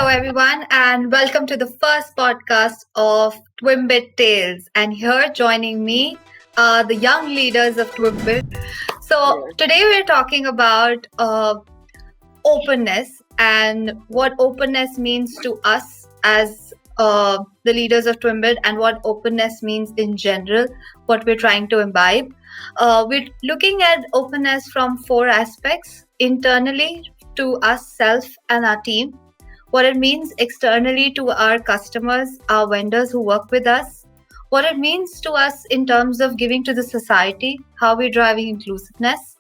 everyone, and welcome to the first podcast of Twimbit Tales. And here joining me are the young leaders of Twimbit. So, today we're talking about openness and what openness means to us as the leaders of Twimbit, and what openness means in general, what we're trying to imbibe. We're looking at openness from four aspects: internally, to us, self, and our team; what it means externally to our customers, our vendors who work with us; what it means to us in terms of giving to the society, how we're driving inclusiveness;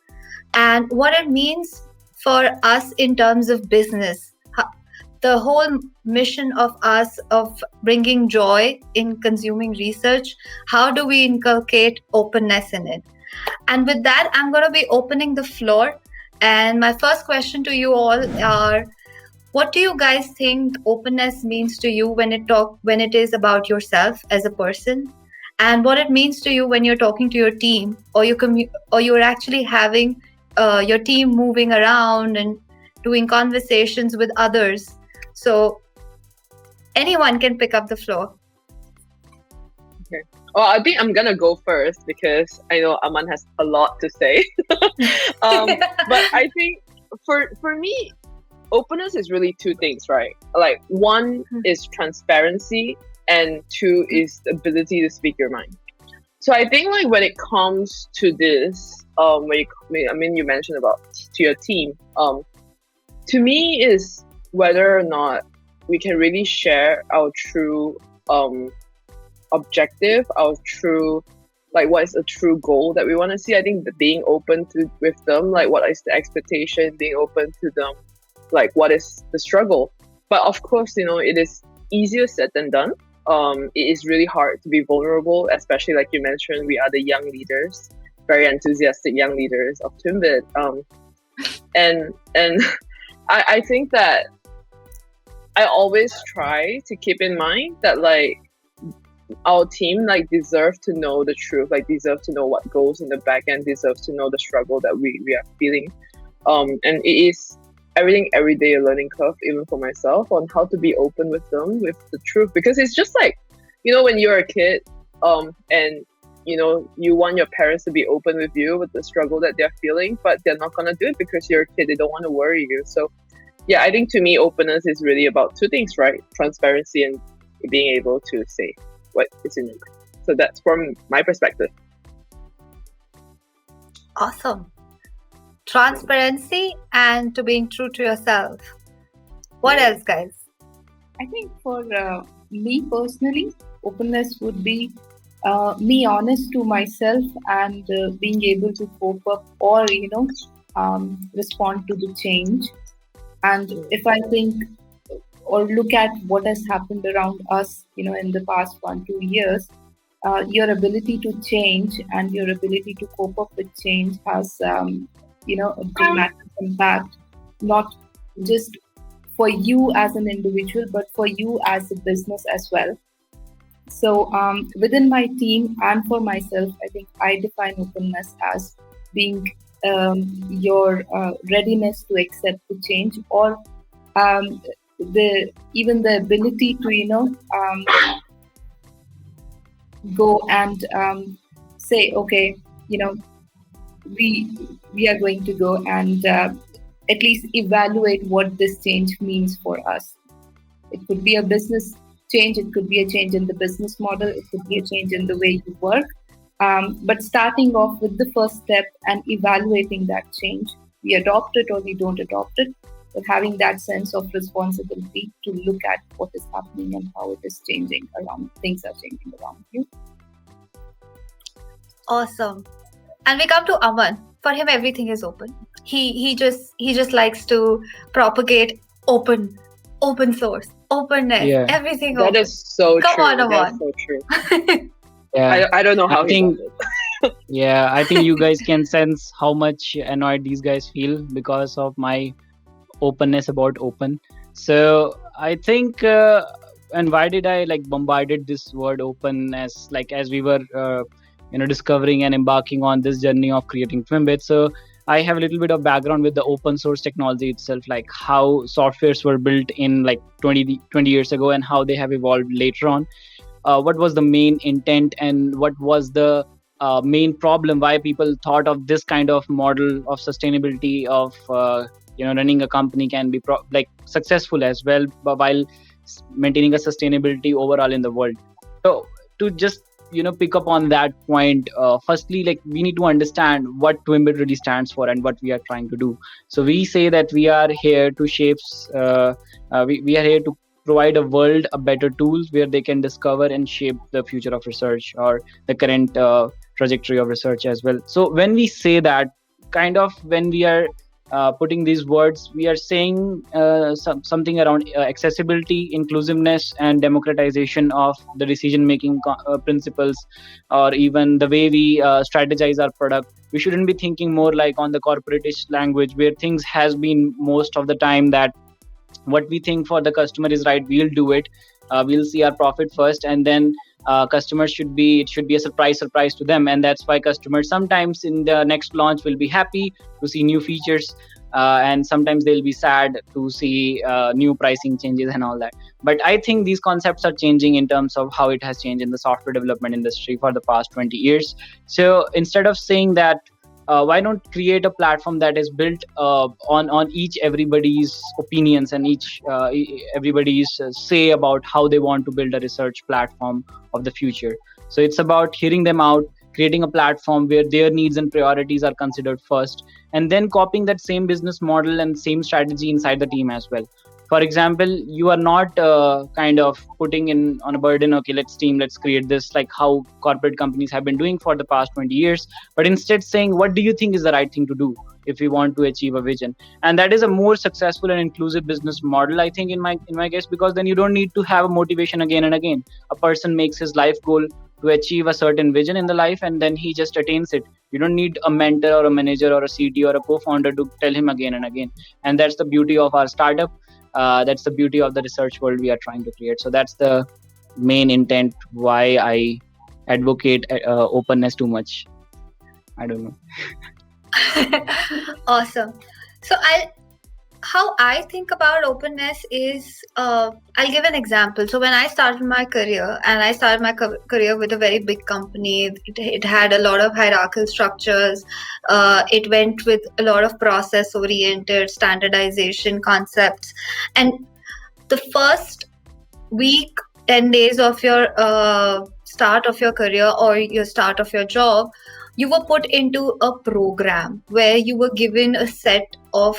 and what it means for us in terms of business. The whole mission of us of bringing joy in consuming research, how do we inculcate openness in it? And with that, I'm going to be opening the floor. And my first question to you all are, what do you guys think openness means to you when it is about yourself as a person, and what it means to you when you're talking to your team, or you're actually having your team moving around and doing conversations with others? So anyone can pick up the floor. Okay. Well, I think I'm gonna go first because I know Aman has a lot to say. But I think for me, openness is really two things, right? Like, one is transparency, and two is the ability to speak your mind. So I think, like, when it comes to this, you mentioned about to your team, to me is whether or not we can really share our true objective, our true, like, what is a true goal that we want to see. I think that being open to with them, like, what is the expectation, being open to them, like, what is the struggle. But of course, it is easier said than done. It is really hard to be vulnerable, especially like you mentioned, we are the young leaders, very enthusiastic young leaders of Twimbit. And I think that I always try to keep in mind that, like, our team, like, deserve to know the truth, like, deserve to know what goes in the back end, deserve to know the struggle that we are feeling. And it is everything every day a learning curve, even for myself, on how to be open with them with the truth. Because it's just like, when you're a kid, and you want your parents to be open with you with the struggle that they're feeling, but they're not gonna do it because you're a kid. They don't want to worry you. So yeah, I think to me, openness is really about two things, right? Transparency and being able to say what is in your mind. So that's from my perspective. Awesome. Transparency and to being true to yourself. What else, guys? I think for me personally, openness would be me honest to myself and being able to cope up or respond to the change. And if I think or look at what has happened around us, in the past 1-2 years, your ability to change and your ability to cope up with change has a dramatic impact, not just for you as an individual, but for you as a business as well. So within my team and for myself, I think I define openness as being your readiness to accept the change, or the ability to go and say, okay, we are going to go and at least evaluate what this change means for us. It could be a business change, it could be a change in the business model, it could be a change in the way you work. But starting off with the first step and evaluating that change, we adopt it or we don't adopt it, but having that sense of responsibility to look at what is happening and how it is changing around, things are changing around you. Awesome. And we come to Aman. For him, everything is open. He just likes to propagate open source, openness, everything that open. That is so Come true. on, Aman. That's so true. I don't know how I think I think you guys can sense how much annoyed these guys feel because of my openness about open. So I think and why did I bombarded this word open as we were discovering and embarking on this journey of creating Twimbit. So I have a little bit of background with the open source technology itself, like how softwares were built in like 20 years ago and how they have evolved later on. What was the main intent and what was the main problem why people thought of this kind of model of sustainability of running a company can be like successful as well, but while maintaining a sustainability overall in the world. So to just pick up on that point, firstly, like we need to understand what Twimbit really stands for and what we are trying to do. So we say that we are here to we are here to provide a world a better tools where they can discover and shape the future of research or the current trajectory of research as well. So when we say that, kind of when we are putting these words, we are saying something around accessibility, inclusiveness, and democratization of the decision making principles, or even the way we strategize our product. We shouldn't be thinking more like on the corporatish language where things has been most of the time that what we think for the customer is right, we'll do it. We'll see our profit first, and then customers it should be a surprise to them. And that's why customers sometimes in the next launch will be happy to see new features, and sometimes they'll be sad to see new pricing changes and all that. But I think these concepts are changing in terms of how it has changed in the software development industry for the past 20 years. So instead of saying that, why not create a platform that is built on each everybody's opinions and each everybody's say about how they want to build a research platform of the future. So it's about hearing them out, creating a platform where their needs and priorities are considered first, and then copying that same business model and same strategy inside the team as well. For example, you are not kind of putting in on a burden, okay, let's create this, like how corporate companies have been doing for the past 20 years, but instead saying, what do you think is the right thing to do if we want to achieve a vision? And that is a more successful and inclusive business model, I think, in my case, because then you don't need to have a motivation again and again. A person makes his life goal to achieve a certain vision in the life, and then he just attains it. You don't need a mentor or a manager or a CTO or a co-founder to tell him again and again. And that's the beauty of our startup. That's the beauty of the research world we are trying to create. So that's the main intent why I advocate openness too much. I don't know. Awesome. So how I think about openness is, I'll give an example. So when I started my career, and I started my career with a very big company, it had a lot of hierarchical structures. It went with a lot of process-oriented standardization concepts. And the first week, 10 days of your start of your career or your start of your job, you were put into a program where you were given a set of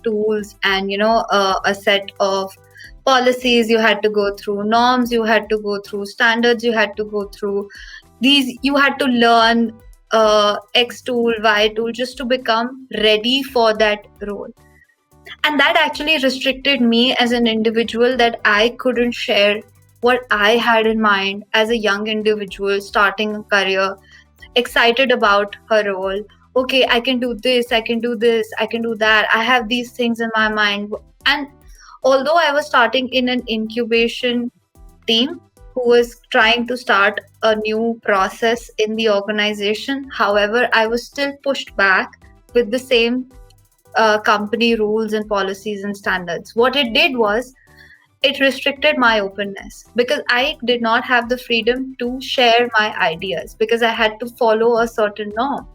tools and a set of policies you had to go through, norms you had to go through, standards you had to go through. These you had to learn X tool, Y tool, just to become ready for that role. And that actually restricted me as an individual, that I couldn't share what I had in mind as a young individual starting a career, excited about her role. Okay, I can do this, I can do this, I can do that. I have these things in my mind. And although I was starting in an incubation team who was trying to start a new process in the organization, however, I was still pushed back with the same company rules and policies and standards. What it did was, it restricted my openness, because I did not have the freedom to share my ideas because I had to follow a certain norm.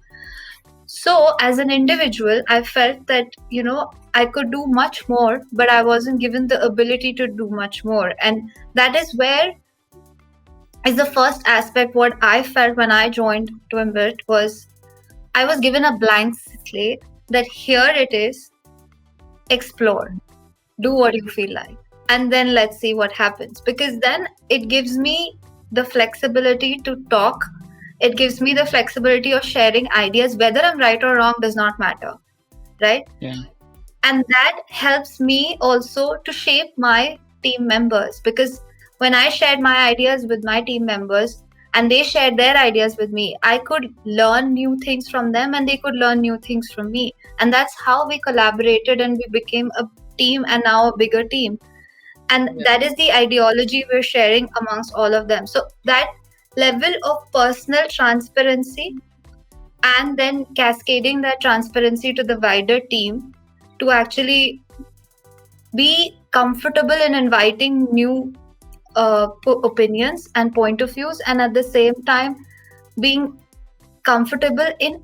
So as an individual, I felt that, I could do much more, but I wasn't given the ability to do much more. And that is where is the first aspect. What I felt when I joined Twimbit was, I was given a blank slate, that here it is, explore, do what you feel like, and then let's see what happens. Because then it gives me the flexibility to talk. It gives me the flexibility of sharing ideas. Whether I'm right or wrong does not matter, right? Yeah. And that helps me also to shape my team members, because when I shared my ideas with my team members and they shared their ideas with me, I could learn new things from them and they could learn new things from me. And that's how we collaborated and we became a team, and now a bigger team. And that is the ideology we're sharing amongst all of them. So that level of personal transparency, and then cascading that transparency to the wider team to actually be comfortable in inviting new opinions and point of views, and at the same time being comfortable in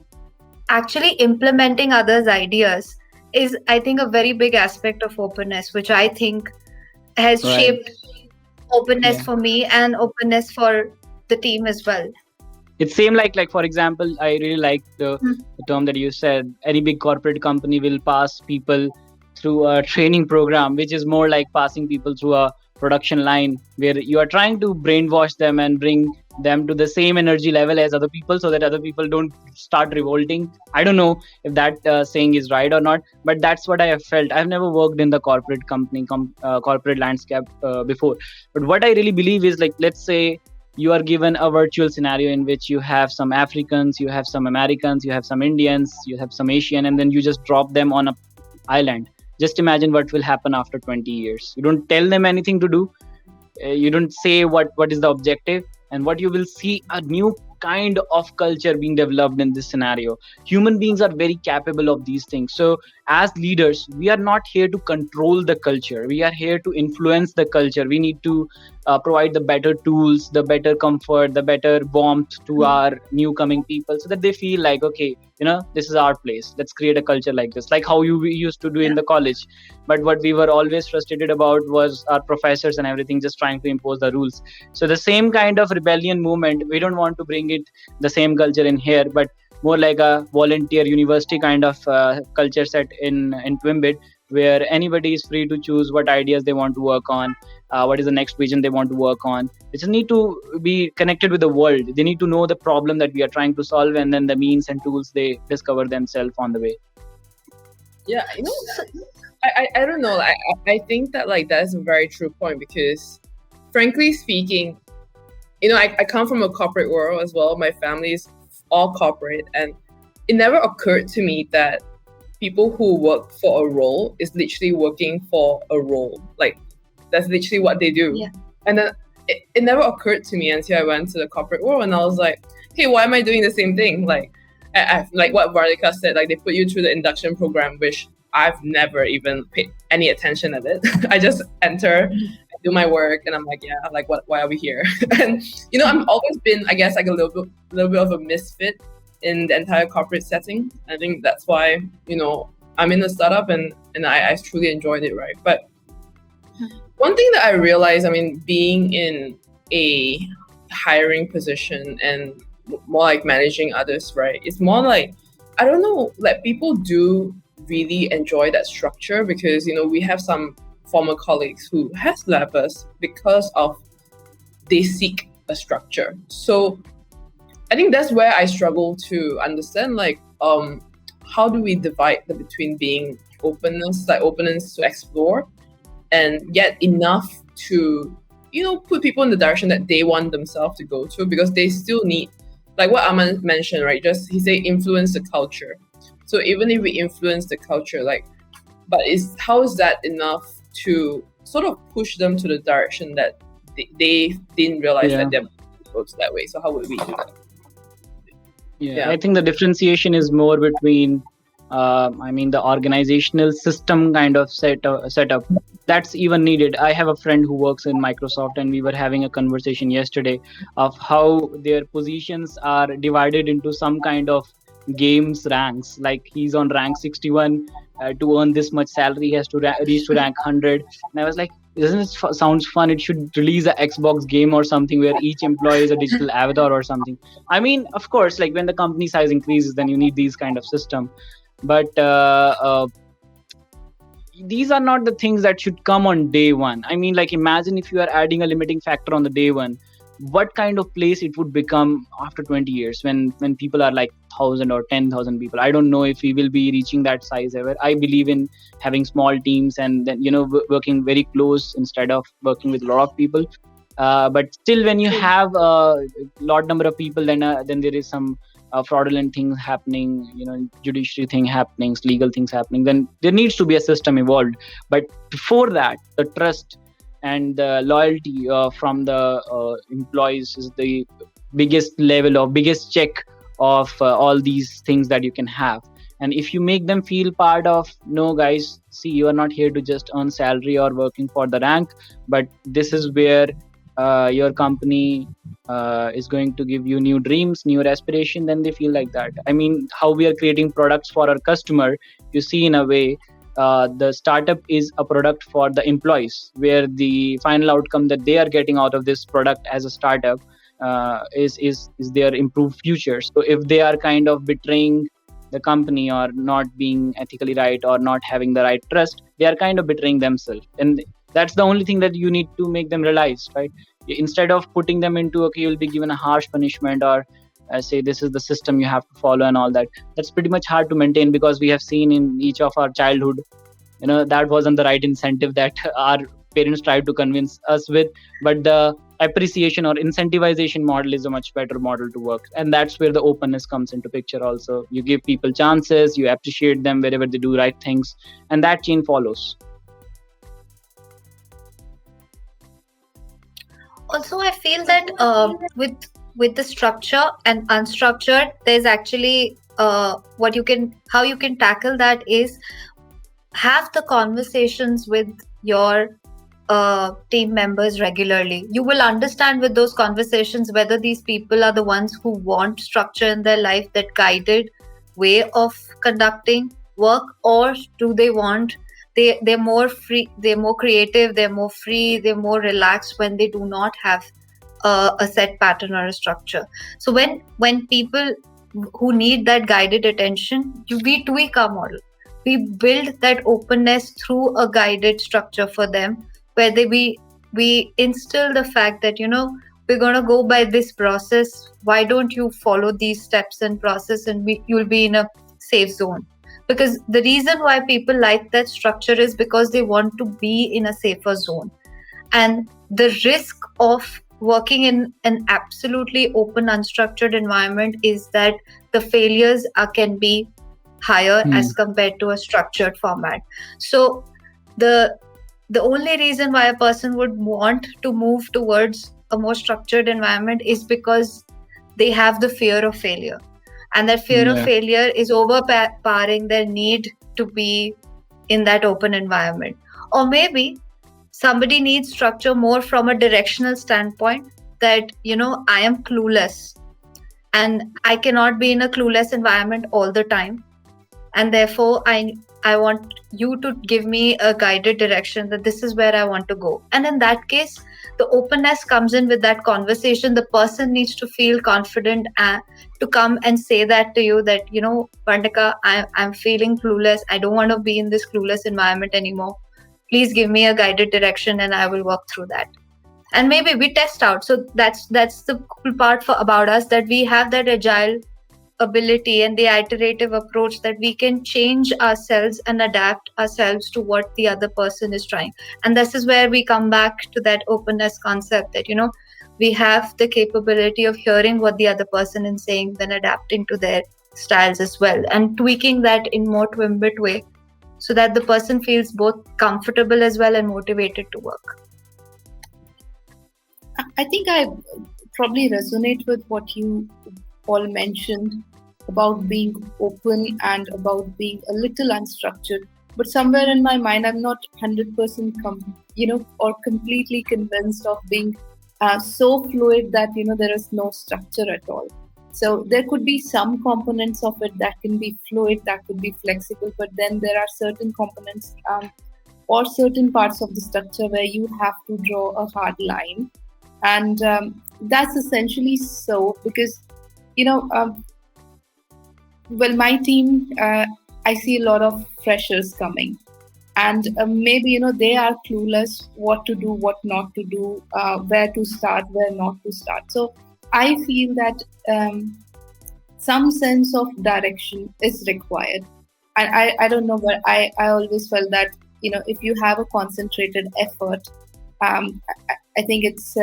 actually implementing others' ideas is, I think, a very big aspect of openness, which I think has Right. shaped openness Yeah. for me and openness for the team as well. It's same like for example, I really like the term that you said. Any big corporate company will pass people through a training program, which is more like passing people through a production line where you are trying to brainwash them and bring them to the same energy level as other people so that other people don't start revolting. I don't know if that saying is right or not, but that's what I have felt. I've never worked in the corporate company corporate landscape before, but what I really believe is, like, let's say you are given a virtual scenario in which you have some Africans, you have some Americans, you have some Indians, you have some Asian, and then you just drop them on a island. Just imagine what will happen after 20 years. You don't tell them anything to do. You don't say what is the objective, and what you will see, a new kind of culture being developed in this scenario. Human beings are very capable of these things. So as leaders, we are not here to control the culture, we are here to influence the culture. We need to provide the better tools, the better comfort, the better warmth to our new coming people, so that they feel like, okay, this is our place, let's create a culture like this, like how we used to do in the college. But what we were always frustrated about was our professors and everything just trying to impose the rules. So the same kind of rebellion movement, we don't want to bring it, the same culture in here, but more like a volunteer university kind of culture set in Twimbit, where anybody is free to choose what ideas they want to work on, what is the next vision they want to work on. They just need to be connected with the world. They need to know the problem that we are trying to solve, and then the means and tools they discover themselves on the way. Yeah, I don't know. I think that that is a very true point, because frankly speaking, I come from a corporate world as well. My family is all corporate, and it never occurred to me that people who work for a role is literally working for a role. Like, that's literally what they do. Yeah. And then it never occurred to me until I went to the corporate world, and I was like, hey, why am I doing the same thing? Like, like what Varlika said, like they put you through the induction program, which I've never even paid any attention at it. I just enter, do my work, and I'm like, yeah, like why are we here? And I've always been, I guess, like a little bit of a misfit in the entire corporate setting. I think that's why I'm in a startup, and I truly enjoyed it, right? But one thing that I realized, I mean, being in a hiring position and more like managing others, right? It's more like, I don't know, like people do really enjoy that structure, because we have some former colleagues who has left us because of they seek a structure. So I think that's where I struggle to understand, like, how do we divide between being openness to explore, and yet enough to put people in the direction that they want themselves to go to, because they still need, like what Aman mentioned, right? Just he said influence the culture. So even if we influence the culture, like, but how is that enough to sort of push them to the direction that they didn't realize that they're supposed that way? So how would we do that? Yeah, I think the differentiation is more between the organizational system kind of setup that's even needed. I have a friend who works in Microsoft, and we were having a conversation yesterday of how their positions are divided into some kind of games ranks. Like, he's on rank 61, to earn this much salary he has to reach to rank 100. And I was like, doesn't it sounds fun? It should release a Xbox game or something where each employee is a digital avatar or something. I mean, of course, like when the company size increases, then you need these kind of system. But these are not the things that should come on day one. I mean, like, imagine if you are adding a limiting factor on the day one, what kind of place it would become after 20 years when people are like 1,000 or 10,000 people. I don't know if we will be reaching that size ever. I believe in having small teams and then working very close instead of working with a lot of people. But still, when you have a lot number of people, then there is some fraudulent things happening, judiciary thing happening, legal things happening, then there needs to be a system evolved. But before that, the trust and the loyalty from the employees is the biggest check of all these things that you can have. And if you make them feel part of, no guys, see, you are not here to just earn salary or working for the rank, but this is where your company is going to give you new dreams, new aspiration, then they feel like that. I mean, how we are creating products for our customer, you see, in a way, the startup is a product for the employees, where the final outcome that they are getting out of this product as a startup is their improved future. So if they are kind of betraying the company or not being ethically right or not having the right trust, they are kind of betraying themselves. And that's the only thing that you need to make them realize, right? Instead of putting them into, okay, you'll be given a harsh punishment, or say this is the system you have to follow and all that, that's pretty much hard to maintain, because we have seen in each of our childhood, that wasn't the right incentive that our parents tried to convince us with. But the appreciation or incentivization model is a much better model to work, and that's where the openness comes into picture. Also, you give people chances, you appreciate them wherever they do right things, and that chain follows. Also, I feel that with the structure and unstructured, there's actually what you can how you can tackle that is have the conversations with your team members regularly. You will understand with those conversations whether these people are the ones who want structure in their life, that guided way of conducting work, or do they want, they're more free, they're more creative, they're more free, they're more relaxed when they do not have a set pattern or a structure. So when people who need that guided attention, we tweak our model. We build that openness through a guided structure for them, where we instill the fact that we're going to go by this process. Why don't you follow these steps and process, and you'll be in a safe zone. Because the reason why people like that structure is because they want to be in a safer zone. And the risk of working in an absolutely open, unstructured environment is that the failures can be higher as compared to a structured format. So the only reason why a person would want to move towards a more structured environment is because they have the fear of failure, and that fear of failure is overpowering their need to be in that open environment. Or maybe somebody needs structure more from a directional standpoint, that I am clueless and I cannot be in a clueless environment all the time, and therefore I want you to give me a guided direction that this is where I want to go. And in that case, the openness comes in with that conversation. The person needs to feel confident to come and say that to you, that Vandika, I'm feeling clueless, I don't want to be in this clueless environment anymore, please give me a guided direction and I will work through that. And maybe we test out. So that's the cool part about us, that we have that agile ability and the iterative approach, that we can change ourselves and adapt ourselves to what the other person is trying. And this is where we come back to that openness concept, that we have the capability of hearing what the other person is saying, then adapting to their styles as well, and tweaking that in more Twimbit way, so that the person feels both comfortable as well and motivated to work. I think I probably resonate with what you all mentioned about being open and about being a little unstructured. But somewhere in my mind, I'm not 100% or completely convinced of being so fluid that there is no structure at all. So there could be some components of it that can be fluid, that could be flexible, but then there are certain components or certain parts of the structure where you have to draw a hard line. And that's essentially so because, well, my team, I see a lot of freshers coming. And maybe, they are clueless what to do, what not to do, where to start, where not to start. So I feel that some sense of direction is required. And I don't know, but I always felt that, if you have a concentrated effort, I think it's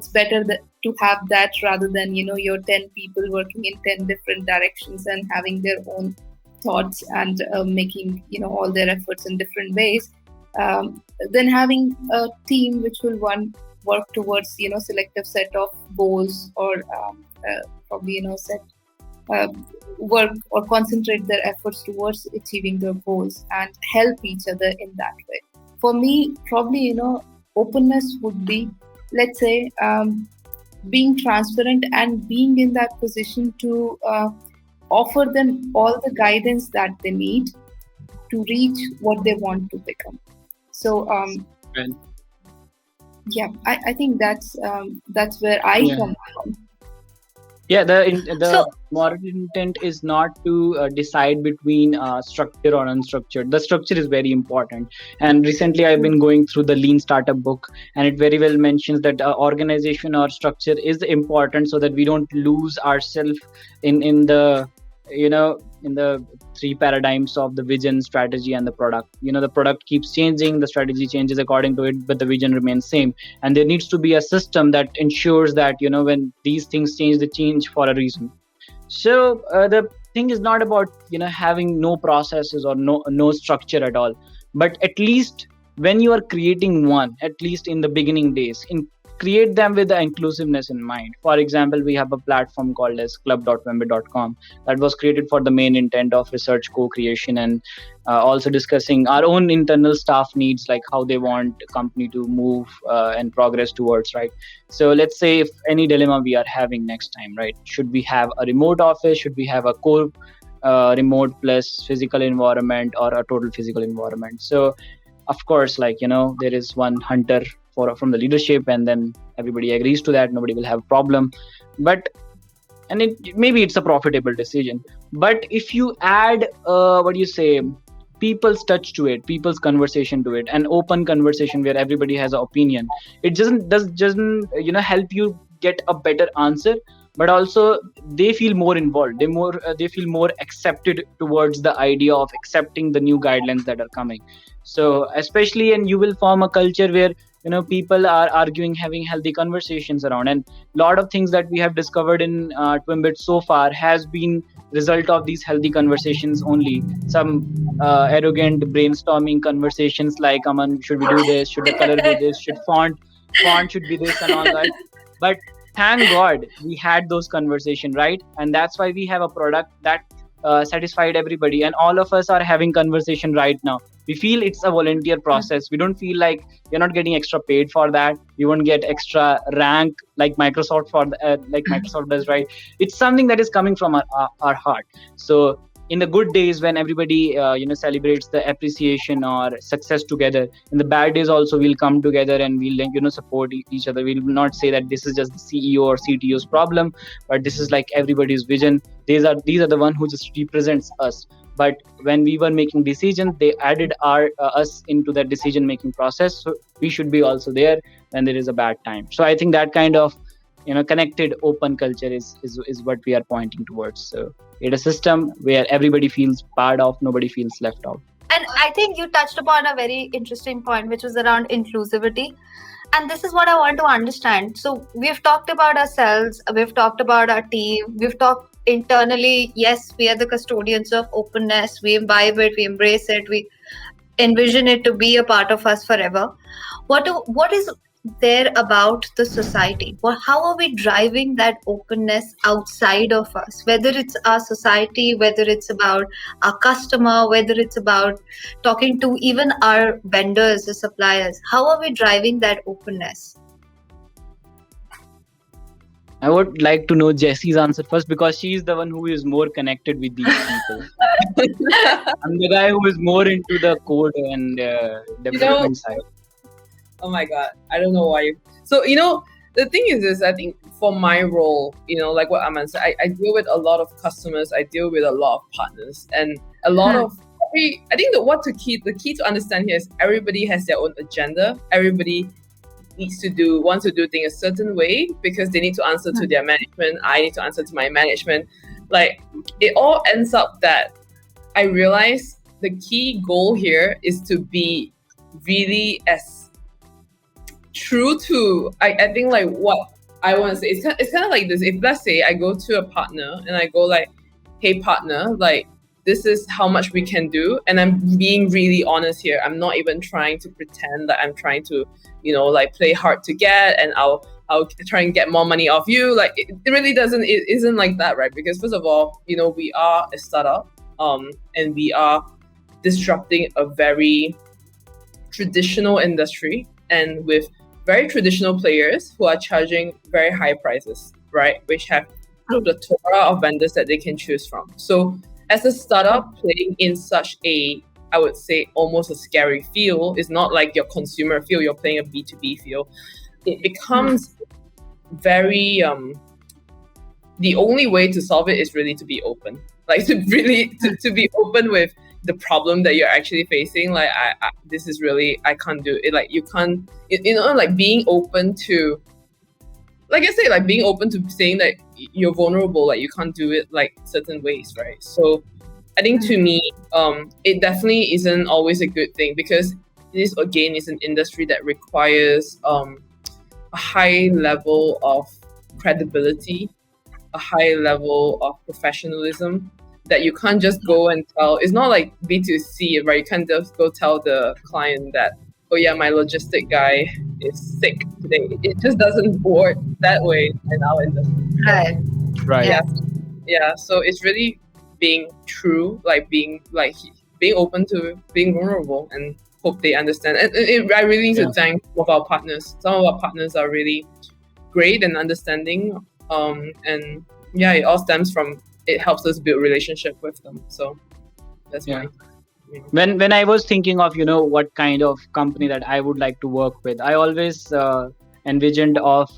better to have that rather than, your 10 people working in 10 different directions and having their own thoughts and making, all their efforts in different ways. Then having a team which will work towards, selective set of goals or probably, set uh, work or concentrate their efforts towards achieving their goals and help each other in that way. For me, probably, openness would be, let's say, being transparent and being in that position to offer them all the guidance that they need to reach what they want to become. So, Well, yeah, I think that's where I yeah. come from. Yeah, So the moral intent is not to decide between structure or unstructured. The structure is very important. And recently, I've been going through the Lean Startup book, and it very well mentions that organization or structure is important so that we don't lose ourselves in the in the three paradigms of the vision, strategy, and the product. The product keeps changing, the strategy changes according to it, but the vision remains same. And there needs to be a system that ensures that when these things change, they change for a reason. So the thing is not about having no processes or no structure at all, but at least when you are creating one, at least in the beginning days, create them with the inclusiveness in mind. For example, we have a platform called as club.twimbit.com that was created for the main intent of research co-creation, and also discussing our own internal staff needs, like how they want company to move and progress towards, right? So let's say if any dilemma we are having next time, right? Should we have a remote office? Should we have a core remote plus physical environment, or a total physical environment? So of course, there is one hunter from the leadership, and then everybody agrees to that. Nobody will have a problem. But maybe it's a profitable decision. But if you add what do you say, people's touch to it, people's conversation to it, an open conversation where everybody has an opinion, it doesn't help you get a better answer, but also they feel more involved. They feel more accepted towards the idea of accepting the new guidelines that are coming. So especially, and you will form a culture where people are arguing, having healthy conversations around. And a lot of things that we have discovered in Twimbit so far has been result of these healthy conversations only. Some arrogant brainstorming conversations like, Aman, should we do this? Should the color be this? Should font should be this, and all that. But thank God we had those conversations, right? And that's why we have a product that satisfied everybody, and all of us are having conversation right now. We feel it's a volunteer process. We don't feel like we're not getting extra paid for that. We won't get extra rank like Microsoft like Microsoft does, right? It's something that is coming from our heart. So in the good days when everybody celebrates the appreciation or success together, in the bad days also we'll come together and we'll support each other. We'll not say that this is just the CEO or CTO's problem, but this is like everybody's vision. These are the one who just represents us. But when we were making decisions, they added us into that decision making process. So we should be also there when there is a bad time. So I think that kind of connected open culture is what we are pointing towards. So it's a system where everybody feels part of, nobody feels left out. And I think you touched upon a very interesting point, which was around inclusivity. And this is what I want to understand. So we've talked about ourselves, we've talked about our team, we've talked internally. Yes, we are the custodians of openness. We imbibe it, we embrace it, we envision it to be a part of us forever. What is there about the society? How are we driving that openness outside of us? Whether it's our society, whether it's about our customer, whether it's about talking to even our vendors, the suppliers. How are we driving that openness? I would like to know Jessie's answer first, because she's the one who is more connected with these people. I'm the guy who is more into the code and development side. Oh my God, I don't know why. So, the thing is this, I think for my role, like what Aman said, I deal with a lot of customers, I deal with a lot of partners, and a lot of, I think the key to understand here is everybody has their own agenda. Everybody wants to do things a certain way because they need to answer to their management. I need to answer to my management. Like, it all ends up that I realize the key goal here is to be really as true to, I think, like what I want to say. It's kind of like this. If let's say I go to a partner and I go like, hey partner, like this is how much we can do, and I'm being really honest here. I'm not even trying to pretend that I'm trying to, like play hard to get, and I'll I'll try and get more money off you. Like it really doesn't. It isn't like that, right? Because first of all, we are a startup, and we are disrupting a very traditional industry, and with very traditional players who are charging very high prices, right? Which have a plethora of vendors that they can choose from. So as a startup playing in such a, I would say, almost a scary field, it's not like your consumer field, you're playing a B2B field. It becomes very, the only way to solve it is really to be open. Like to be open with the problem that you're actually facing. Like this is really, I can't do it. Like you can't, like being open to, like I say, like being open to saying that you're vulnerable, like you can't do it like certain ways, right? So I think to me, it definitely isn't always a good thing, because this again is an industry that requires a high level of credibility, a high level of professionalism, that you can't just go and tell. It's not like B2C, right? You can't just go tell the client that, oh yeah, my logistic guy is sick today. It just doesn't work that way in our industry. Right. Yeah. So it's really being true, like being open to being vulnerable, and hope they understand. And I really need to thank some of our partners. Some of our partners are really great and understanding. And yeah, it all stems from, it helps us build relationship with them. So that's my. When I was thinking of what kind of company that I would like to work with, I always envisioned of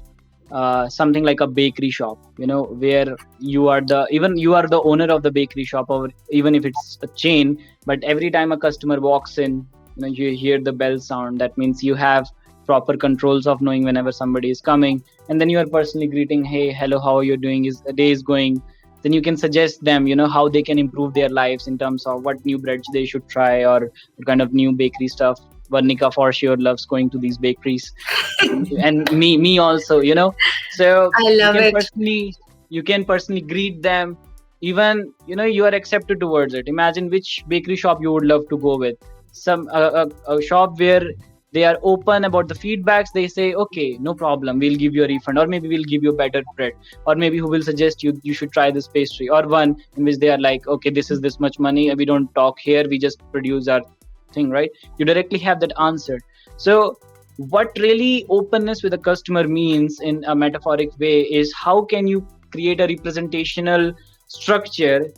something like a bakery shop, where you are the owner of the bakery shop, or even if it's a chain, but every time a customer walks in, you hear the bell sound. That means you have proper controls of knowing whenever somebody is coming, and then you are personally greeting, hey, hello, how are you doing, is the day is going. Then you can suggest them how they can improve their lives in terms of what new breads they should try, or what kind of new bakery stuff. Varnika for sure loves going to these bakeries, and me also, so I love it. You can personally greet them. Even you are accepted towards it. Imagine which bakery shop you would love to go with. Some a shop where they are open about the feedbacks. They say, okay, no problem, we'll give you a refund, or maybe we'll give you better bread, or maybe who will suggest you should try this pastry, or one in which they are like, okay, this is this much money, we don't talk here, we just produce our thing, right? You directly have that answered. So what really openness with a customer means in a metaphoric way is, how can you create a representational structure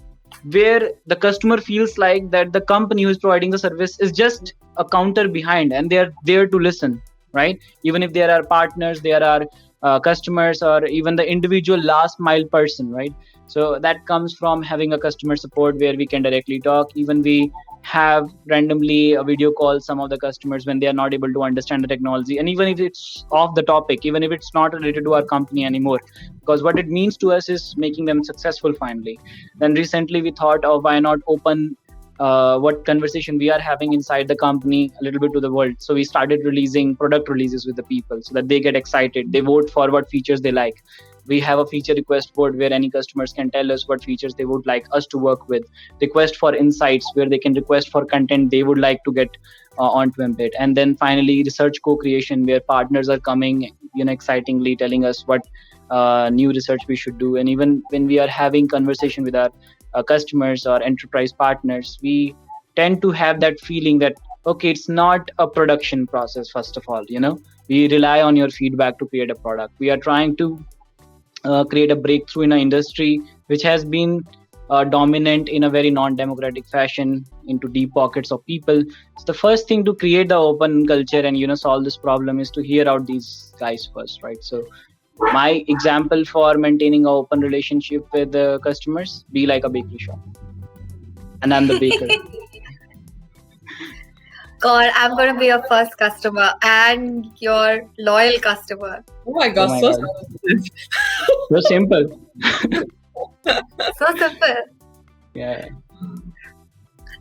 where the customer feels like that the company who is providing the service is just a counter behind, and they are there to listen, right? Even if there are partners, there are customers, or even the individual last mile person, right? So that comes from having a customer support where we can directly talk. Even we have randomly a video call some of the customers when they are not able to understand the technology, and even if it's off the topic, even if it's not related to our company anymore, because what it means to us is making them successful finally. Then recently we thought of, why not open what conversation we are having inside the company a little bit to the world. So we started releasing product releases with the people, so that they get excited, they vote for what features they like. We have a feature request board where any customers can tell us what features they would like us to work with. Request for insights, where they can request for content they would like to get on Twimbit. And then finally, research co-creation, where partners are coming, excitingly telling us what new research we should do. And even when we are having conversation with our customers or enterprise partners, we tend to have that feeling that, okay, it's not a production process. First of all, we rely on your feedback to create a product. We are trying to create a breakthrough in an industry which has been dominant in a very non-democratic fashion into deep pockets of people. So the first thing to create the open culture and solve this problem is to hear out these guys first, right? So my example for maintaining an open relationship with the customers, be like a bakery shop, and I'm the baker. God, I'm going to be your first customer and your loyal customer. Oh my God, so simple. So simple. Yeah.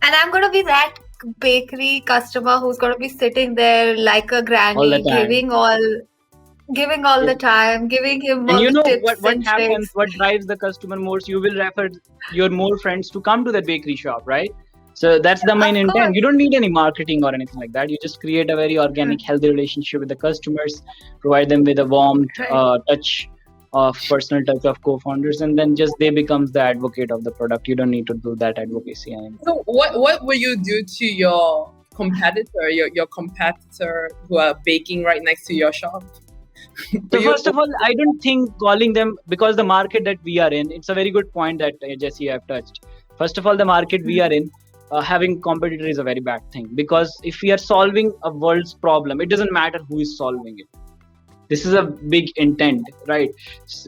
And I'm going to be that bakery customer who's going to be sitting there like a granny, giving all the time, giving him all the tips what and happens, tricks. what drives the customer more, so you will refer your more friends to come to that bakery shop, right? So that's the main Of intent. course. You don't need any marketing or anything like that. You just create a very organic, healthy relationship with the customers, provide them with a warm Right. touch of personal touch of co-founders, and then just they becomes the advocate of the product. You don't need to do that advocacy anymore. So what will you do to your competitor, your competitor who are baking right next to your shop? So first of all, I don't think calling them, because the market that we are in, it's a very good point that Jesse you have touched. First of all, the market we are in, having competitor is a very bad thing, because if we are solving a world's problem, it doesn't matter who is solving it. This is a big intent, right?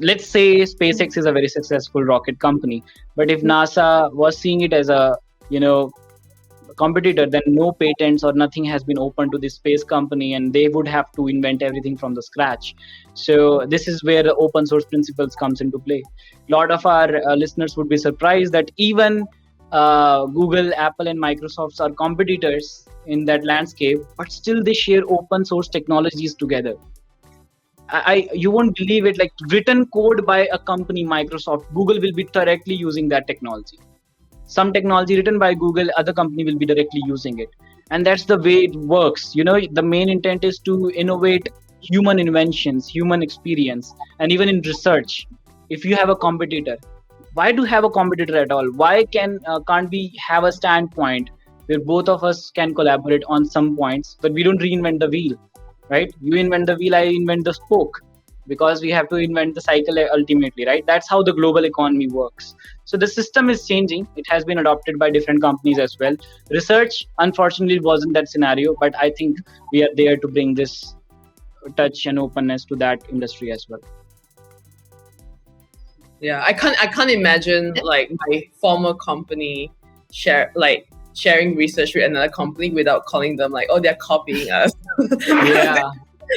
Let's say SpaceX is a very successful rocket company, but if NASA was seeing it as a, you know, competitor, then no patents or nothing has been open to this space company, and they would have to invent everything from the scratch. So this is where the open source principles comes into play. A lot of our listeners would be surprised that even Google, Apple, and Microsoft are competitors in that landscape, but still they share open source technologies together. You won't believe it, like written code by a company, Microsoft, Google will be directly using that technology. Some technology written by Google, other company will be directly using it. And that's the way it works. The main intent is to innovate human inventions, human experience, and even in research. If you have a competitor, why do have a competitor at all? Why can't we have a standpoint where both of us can collaborate on some points, but we don't reinvent the wheel, right? You invent the wheel, I invent the spoke, because we have to invent the cycle ultimately, right? That's how the global economy works. So the system is changing. It has been adopted by different companies as well. Research, unfortunately, wasn't that scenario, but I think we are there to bring this touch and openness to that industry as well. Yeah, I can't imagine like my former company sharing research with another company without calling them like, oh, they're copying us. Yeah.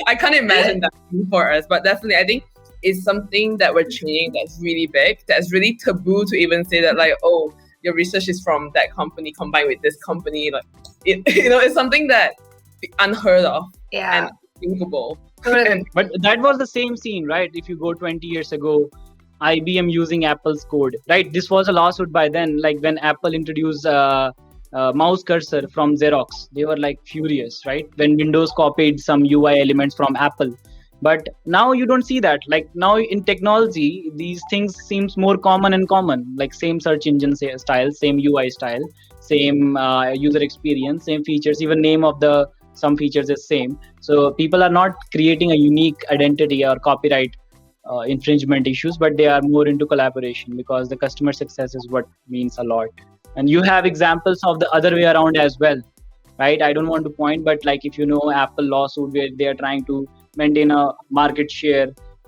I can't imagine that for us, but definitely I think it's something that we're changing that's really big, that's really taboo to even say that like, oh, your research is from that company combined with this company. Like, it's something that unheard of and unthinkable. But that was the same scene, right? If you go 20 years ago, IBM using Apple's code, right? This was a lawsuit by then. Like when Apple introduced mouse cursor from Xerox, they were like furious, right? When Windows copied some UI elements from Apple. But now you don't see that. Like now in technology, these things seems more common and common. Like same search engine style, same UI style, same user experience, same features. Even name of the some features is same. So people are not creating a unique identity or copyright infringement issues, but they are more into collaboration, because the customer success is what means a lot. And you have examples of the other way around as well, right? I don't want to point, but like if Apple lawsuit where they are trying to maintain a market share,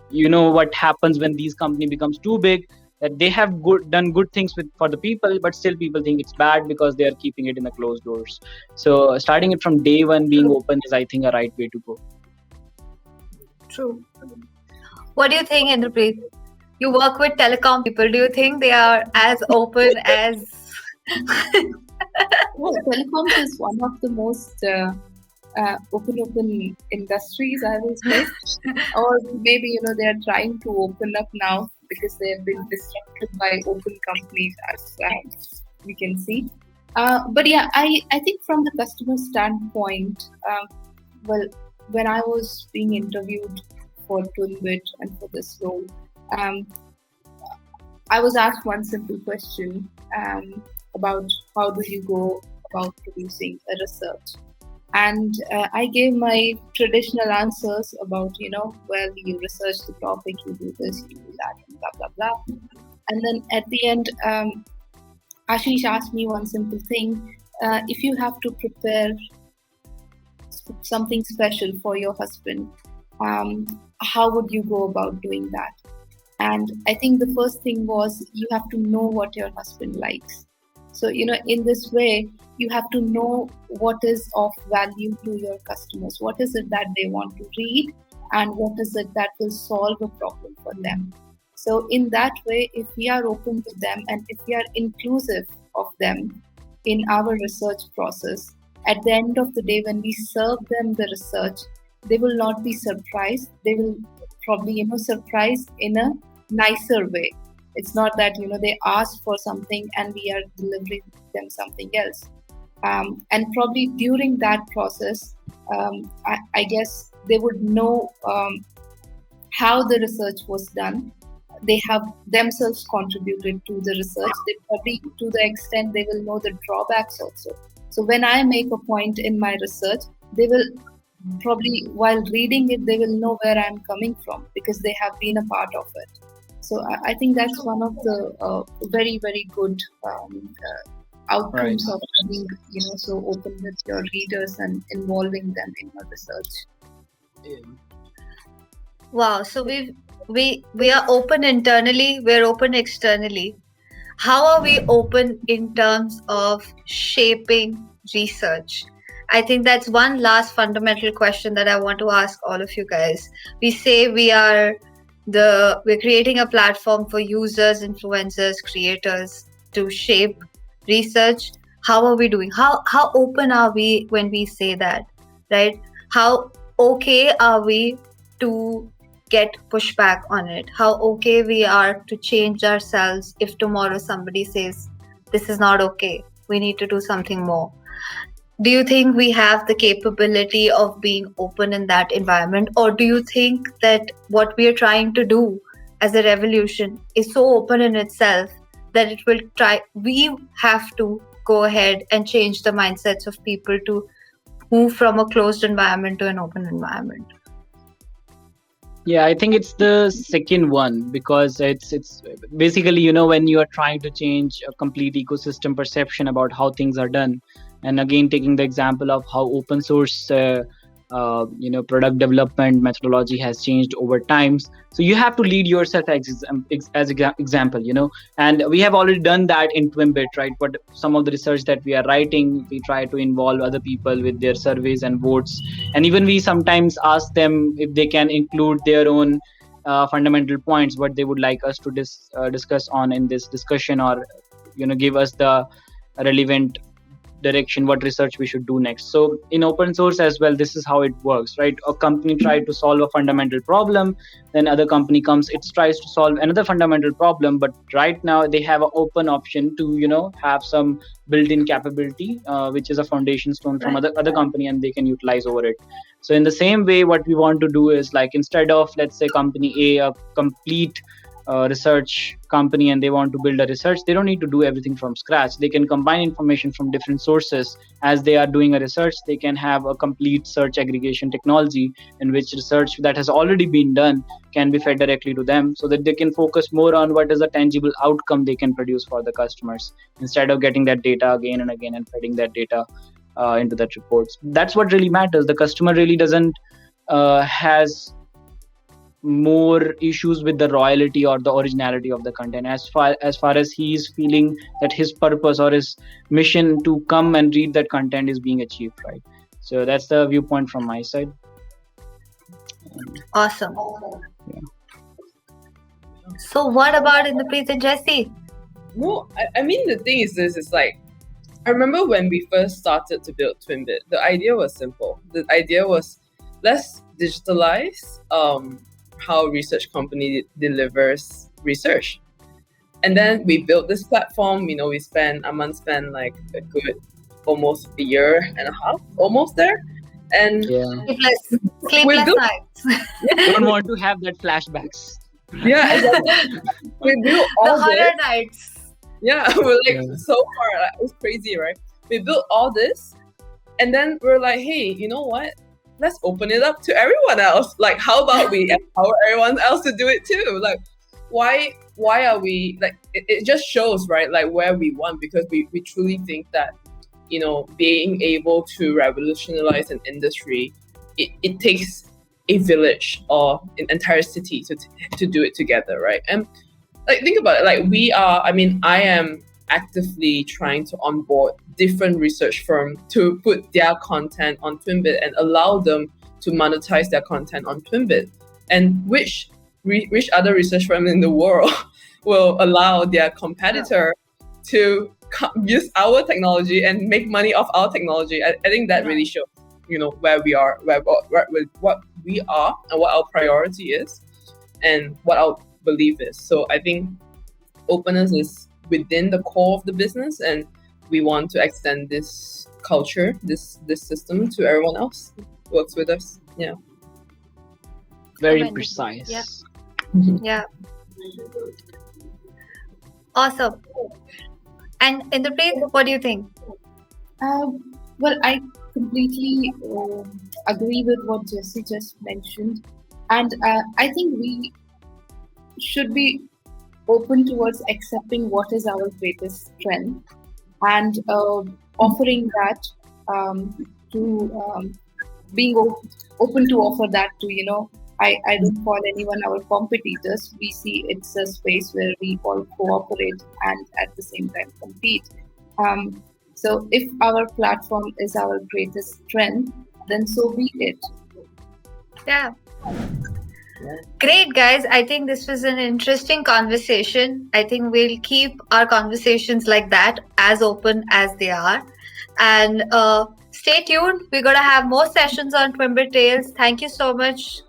what happens when these company becomes too big, that they have done good things for the people, but still people think it's bad because they are keeping it in the closed doors. So starting it from day one, being open is, I think, a right way to go. True. What do you think, Indrapreet? You work with telecom people. Do you think they are as open as... Well, telecoms is one of the most open industries, I will say. Or maybe, they are trying to open up now because they have been disrupted by open companies, as we can see. But yeah, I think from the customer standpoint, well, when I was being interviewed for Twimbit and for this role, I was asked one simple question about how do you go about producing a research. And I gave my traditional answers about, well, you research the topic, you do this, you do that, and blah, blah, blah. And then at the end, Ashish asked me one simple thing. If you have to prepare something special for your husband, how would you go about doing that? And I think the first thing was you have to know what your husband likes. So, in this way, you have to know what is of value to your customers. What is it that they want to read, and what is it that will solve a problem for them? So in that way, if we are open to them and if we are inclusive of them in our research process, at the end of the day, when we serve them the research, they will not be surprised. They will probably, surprised in a nicer way. It's not that, they ask for something and we are delivering them something else. And probably during that process, I guess they would know how the research was done. They have themselves contributed to the research. They probably, to the extent, they will know the drawbacks also. So when I make a point in my research, they will probably, while reading it, they will know where I'm coming from because they have been a part of it. So I think that's one of the very, very good outcomes of being, so open with your readers and involving them in your research. Wow. So we are open internally. We're open externally. How are we open in terms of shaping research? I think that's one last fundamental question that I want to ask all of you guys. We say we're creating a platform for users, influencers, creators to shape research. How are we doing? How open are we when we say that? Right? How okay are we to get pushback on it? How okay we are to change ourselves if tomorrow somebody says this is not okay, we need to do something more? Do you think we have the capability of being open in that environment, or do you think that what we are trying to do as a revolution is so open in itself that we have to go ahead and change the mindsets of people to move from a closed environment to an open environment? Yeah, I think it's the second one, because it's basically, when you are trying to change a complete ecosystem perception about how things are done. And again, taking the example of how open source product development methodology has changed over times. So you have to lead yourself as example. And we have already done that in Twimbit, right? But some of the research that we are writing, we try to involve other people with their surveys and votes. And even we sometimes ask them if they can include their own fundamental points, what they would like us to discuss on in this discussion, or give us the relevant direction, what research we should do next. So in open source as well, this is how it works, right? A company tried to solve a fundamental problem, then other company comes, it tries to solve another fundamental problem, but right now they have an open option to have some built-in capability, which is a foundation stone from other company, and they can utilize over it. So in the same way, what we want to do is, like, instead of, let's say, company A, a complete research company, and they want to build a research, they don't need to do everything from scratch. They can combine information from different sources. As they are doing a research, they can have a complete search aggregation technology in which research that has already been done can be fed directly to them, so that they can focus more on what is a tangible outcome they can produce for the customers, instead of getting that data again and again and feeding that data into that reports. That's what really matters. The customer really doesn't has more issues with the royalty or the originality of the content, as far as he is feeling that his purpose or his mission to come and read that content is being achieved, right? So that's the viewpoint from my side. Awesome. Yeah. So what about in the place of Jesse? No, I mean, the thing is this, is like, I remember when we first started to build Twimbit, the idea was simple. The idea was, let's digitalize how research company delivers research. And then we built this platform. Aman spent like a good almost a year and a half, almost there. And sleepless nights. Don't want to have that flashbacks. Yeah, we built all the horror nights. Yeah, we're like so far. It was crazy, right? We built all this, and then we're like, hey, you know what? Let's open it up to everyone else. Like, how about we empower everyone else to do it too? Like, why are we like? It just shows, right? Like, where we want, because we truly think that being able to revolutionize an industry, it takes a village or an entire city to do it together, right? And like, think about it. Like, I am actively trying to onboard different research firms to put their content on Twimbit and allow them to monetize their content on Twimbit. And which other research firm in the world will allow their competitor to use our technology and make money off our technology? I think that really shows, where we are, what we are, and what our priority is, and what our belief is. So I think openness is within the core of the business, and we want to extend this culture, this system to everyone else who works with us. Yeah. Very Commendable. precise. Yeah. Yeah. Awesome. And Inderpreet, what do you think? Well, I completely agree with what Jesse just mentioned, and I think we should be open towards accepting what is our greatest strength and offering that to being open to offer that to I don't call anyone our competitors. We see it's a space where we all cooperate and at the same time compete. So if our platform is our greatest strength, then so be it. Yeah. Great, guys. I think this was an interesting conversation. I think we'll keep our conversations like that, as open as they are. And stay tuned. We're going to have more sessions on Twimbit Tales. Thank you so much,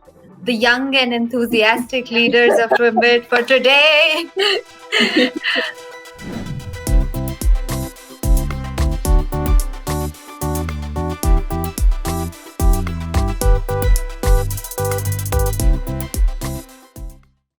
the young and enthusiastic leaders of Twimbit, for today.